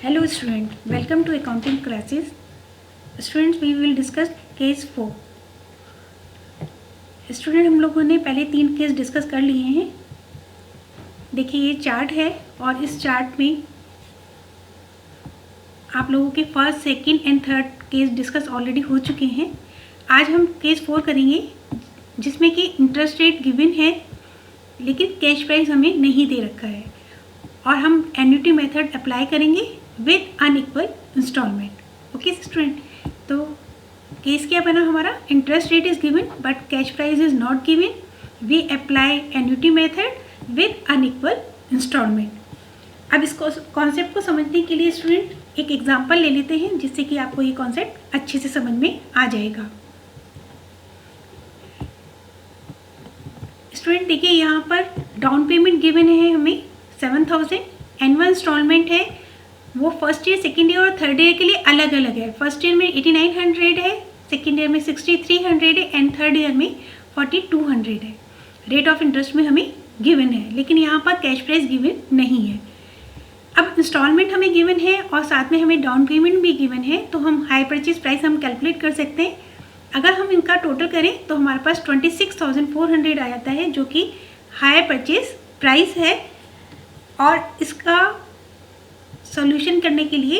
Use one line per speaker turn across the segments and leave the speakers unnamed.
Hello student, welcome to accounting classes. Students, we will discuss case 4. Student हम लोगों ने पहले 3 केस डिस्कस कर लिए हैं. देखिए ये चार्ट है और इस चार्ट में आप लोगों के first, second and third case discuss already हो चुके हैं. आज हम केस 4 करेंगे जिसमें कि इंटरेस्ट रेट गिवन है लेकिन कैश प्राइस हमें नहीं दे रखा है और हम एन्युटी मेथड अप्लाई करेंगे with unequal installment. Okay student, तो केस क्या बना हमारा? Interest rate is given but cash price is not given. We apply annuity method with unequal installment. अब इस कॉन्सेप्ट को समझने के लिए स्टूडेंट एक एग्जांपल ले लेते हैं जिससे कि आपको ये कॉन्सेप्ट अच्छे से समझ में आ जाएगा. स्टूडेंट देखिए यहाँ पर डाउन पेमेंट गिवन है हमें 7000. एनुअल इंस्टॉलमेंट है वो फर्स्ट ईयर, सेकेंड ईयर और थर्ड ईयर के लिए अलग अलग है. फर्स्ट ईयर में 8900 है, सेकेंड ईयर में 6300 है एंड थर्ड ईयर में 4200 है. रेट ऑफ इंटरेस्ट में हमें गिवन है लेकिन यहाँ पर कैश प्राइस गिवन नहीं है. अब इंस्टॉलमेंट हमें गिवन है और साथ में हमें डाउन पेमेंट भी गिवन है तो हम हाई परचेज प्राइस हम कैलकुलेट कर सकते हैं. अगर हम इनका टोटल करें तो हमारे पास 26,400 आ जाता है जो कि हाई परचेज प्राइस है. और इसका सॉल्यूशन करने के लिए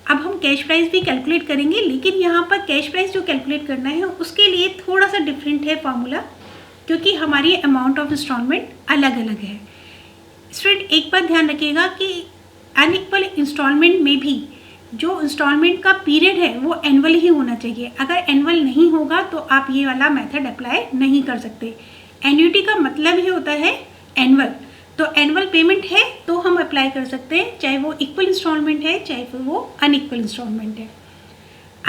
अब हम कैश प्राइस भी कैलकुलेट करेंगे लेकिन यहाँ पर कैश प्राइस जो कैलकुलेट करना है उसके लिए थोड़ा सा डिफरेंट है फॉर्मूला क्योंकि हमारी अमाउंट ऑफ इंस्टॉलमेंट अलग अलग है. स्टूडेंट एक बात ध्यान रखिएगा कि अनइक्वल इंस्टॉलमेंट में भी जो इंस्टॉलमेंट का पीरियड है वो एनुअल ही होना चाहिए. अगर एनुअल नहीं होगा तो आप ये वाला मेथड अप्लाई नहीं कर सकते. एन्युटी का मतलब ही होता है एनुअल, तो एनुअल पेमेंट है तो हम अप्लाई कर सकते हैं चाहे वो इक्वल इंस्टॉलमेंट है चाहे फिर वो अनइक्वल इंस्टॉलमेंट है.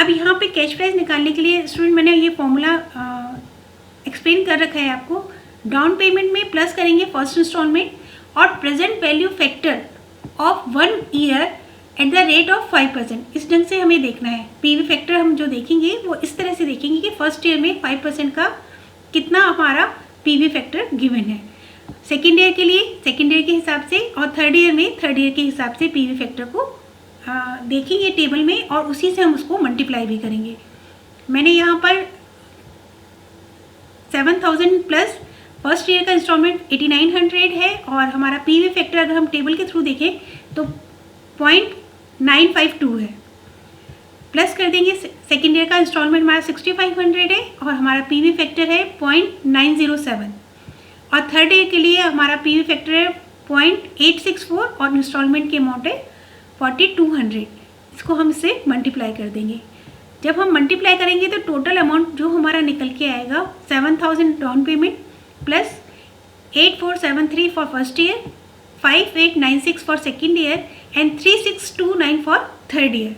अब यहाँ पे कैश प्राइस निकालने के लिए स्टूडेंट मैंने ये फॉर्मूला एक्सप्लेन कर रखा है आपको. डाउन पेमेंट में प्लस करेंगे फर्स्ट इंस्टॉलमेंट और present value factor of 1 year at the rate of 5%. इस ढंग से हमें देखना है. पीवी फैक्टर हम जो देखेंगे वो इस तरह से देखेंगे कि फर्स्ट ईयर में 5% का कितना हमारा पीवी फैक्टर गिवन है. सेकेंड ईयर के लिए सेकेंड ईयर के हिसाब से और थर्ड ईयर में थर्ड ईयर के हिसाब से पीवी फैक्टर को देखेंगे टेबल में और उसी से हम उसको मल्टीप्लाई भी करेंगे. मैंने यहाँ पर 7000 प्लस फर्स्ट ईयर का इंस्टॉलमेंट 8900 है और हमारा पीवी फैक्टर अगर हम टेबल के थ्रू देखें तो 0.952 है. प्लस कर देंगे सेकेंड ईयर का इंस्टॉलमेंट हमारा 6500 है और हमारा पीवी फैक्टर है 0.907 और थर्ड ईयर के लिए हमारा पीवी फैक्टर है 0.864 और इंस्टॉलमेंट की अमाउंट है 4200. इसको हम इससे मल्टीप्लाई कर देंगे. जब हम मल्टीप्लाई करेंगे तो टोटल अमाउंट जो हमारा निकल के आएगा 7000 down payment plus 8473 for first year, 5896 for second year and 3629 for third year.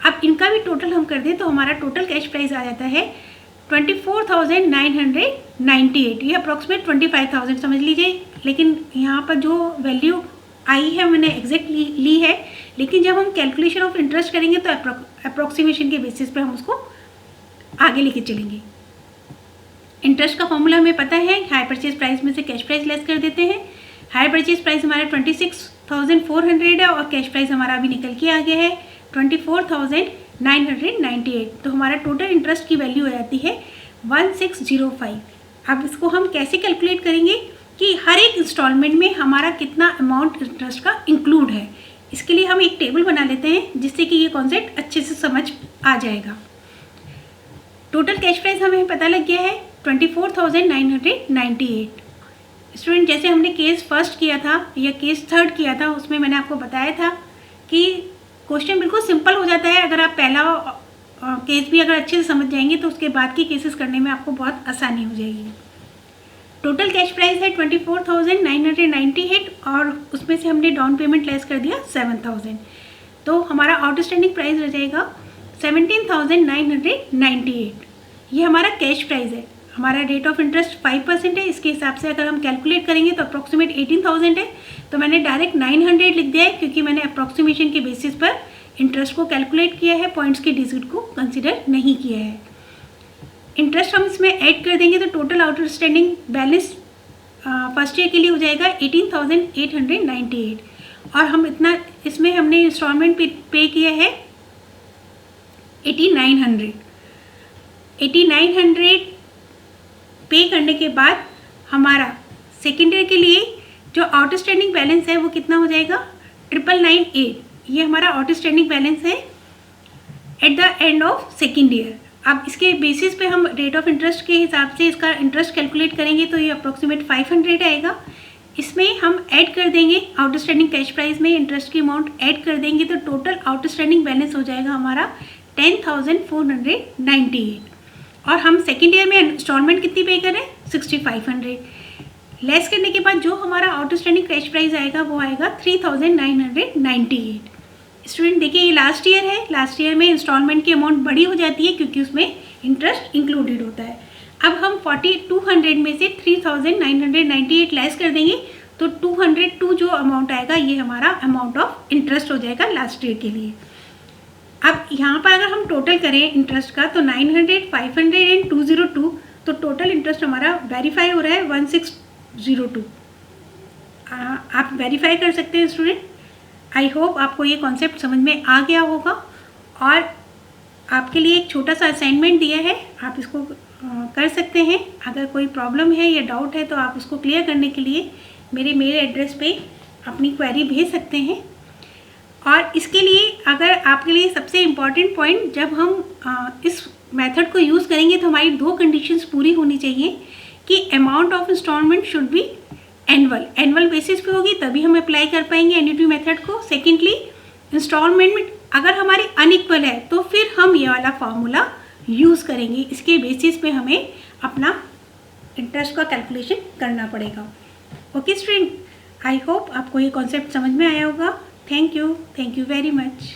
अब इनका भी टोटल हम कर दें तो हमारा टोटल कैश प्राइस आ जाता है 24,998. ये अप्रॉक्सीमेट 25,000 समझ लीजिए लेकिन यहाँ पर जो वैल्यू आई है मैंने एग्जैक्ट ली है लेकिन जब हम कैलकुलेशन ऑफ इंटरेस्ट करेंगे तो अप्रॉक्सीमेशन के बेसिस पर हम उसको आगे लेके चलेंगे. इंटरेस्ट का फॉर्मूला हमें पता है. हाई परचेज प्राइस में से कैश प्राइस लेस कर देते हैं. हाई परचेज प्राइस हमारा 26,400 है और कैश प्राइस हमारा अभी निकल के आ गया है 24,998. तो हमारा टोटल इंटरेस्ट की वैल्यू हो जाती है 1605. अब इसको हम कैसे कैलकुलेट करेंगे कि हर एक इंस्टॉलमेंट में हमारा कितना अमाउंट इंटरेस्ट का इंक्लूड है. इसके लिए हम एक टेबल बना लेते हैं जिससे कि ये कॉन्सेप्ट अच्छे से समझ आ जाएगा. टोटल कैश प्राइस हमें पता लग गया है 24,998. स्टूडेंट जैसे हमने केस फर्स्ट किया था या केस थर्ड किया था उसमें मैंने आपको बताया था कि क्वेश्चन बिल्कुल सिंपल हो जाता है. अगर आप पहला केस भी अगर अच्छे से समझ जाएंगे तो उसके बाद की केसेस करने में आपको बहुत आसानी हो जाएगी. टोटल कैश प्राइस है 24,998 और उसमें से हमने डाउन पेमेंट लेस कर दिया 7000 तो हमारा आउटस्टैंडिंग प्राइस रह जाएगा 17,998. ये हमारा कैश प्राइस है. हमारा रेट ऑफ इंटरेस्ट 5% है. इसके हिसाब से अगर हम कैलकुलेट करेंगे तो अप्रॉक्सीमेट 18,000 है. तो मैंने डायरेक्ट 900 लिख दिया है क्योंकि मैंने अप्रॉक्सीमेशन के बेसिस पर इंटरेस्ट को कैलकुलेट किया है, पॉइंट्स के डिजिट को कंसिडर नहीं किया है. इंटरेस्ट हम इसमें ऐड कर देंगे तो total outstanding balance first year के लिए हो जाएगा 18,898 और हम इतना इसमें हमने इंस्टॉलमेंट पे किया है 8900। 8900 पे करने के बाद हमारा सेकेंड ईयर के लिए जो आउटस्टैंडिंग बैलेंस है वो कितना हो जाएगा 9998। ये हमारा आउटस्टैंडिंग बैलेंस है at the end of second year. अब इसके बेसिस पे हम रेट ऑफ इंटरेस्ट के हिसाब से इसका इंटरेस्ट कैलकुलेट करेंगे तो ये अप्रोक्सीमेट 500 आएगा। इसमेमें हम ऐड कर देंगे आउटस्टैंडिंग कैश प्राइस में इंटरेस्ट की अमाउंट ऐड कर देंगे तो टोटल आउटस्टैंडिंग बैलेंस हो जाएगा हमारा 10,498। और हम सेकेंड ईयर में इंस्टॉलमेंट कितनी पे करें 6500। लेस करने के बाद जो हमारा आउटस्टैंडिंग कैश प्राइस आएगा वो आएगा 3,998। स्टूडेंट देखिए ये लास्ट ईयर है, लास्ट ईयर में इंस्टॉलमेंट की अमाउंट बड़ी हो जाती है क्योंकि उसमें इंटरेस्ट इंक्लूडेड होता है। अब हम 4200 में से 3,998 लेस कर देंगे तो 202 जो अमाउंट आएगा ये हमारा अमाउंट ऑफ इंटरेस्ट हो जाएगा लास्ट ईयर के लिए। अब यहाँ पर अगर हम टोटल करें इंटरेस्ट का तो 900, 500 एंड 202 तो टोटल इंटरेस्ट हमारा वेरीफाई हो रहा है 1602। आप वेरीफाई कर सकते हैं स्टूडेंट। आई होप आपको ये कॉन्सेप्ट समझ में आ गया होगा और आपके लिए एक छोटा सा असाइनमेंट दिया है, आप इसको कर सकते हैं। अगर कोई प्रॉब्लम है या डाउट है तो आप उसको क्लियर करने के लिए मेरे मेल एड्रेस पे अपनी क्वेरी भेज सकते हैं। और इसके लिए अगर आपके लिए सबसे इम्पॉर्टेंट पॉइंट, जब हम इस मेथड को यूज़ करेंगे तो हमारी दो कंडीशंस पूरी होनी चाहिए कि amount of installment should be annual basis पे होगी तभी हम अप्लाई कर पाएंगे एन्युटी मेथड को। सेकेंडली इंस्टॉलमेंट अगर हमारी अनइक्वल है तो फिर हम ये वाला फार्मूला यूज़ करेंगे, इसके बेसिस पे हमें अपना इंटरेस्ट का कैलकुलेशन करना पड़ेगा। ओके स्टूडेंट, आई होप आपको ये कॉन्सेप्ट समझ में आया होगा। Thank you very much.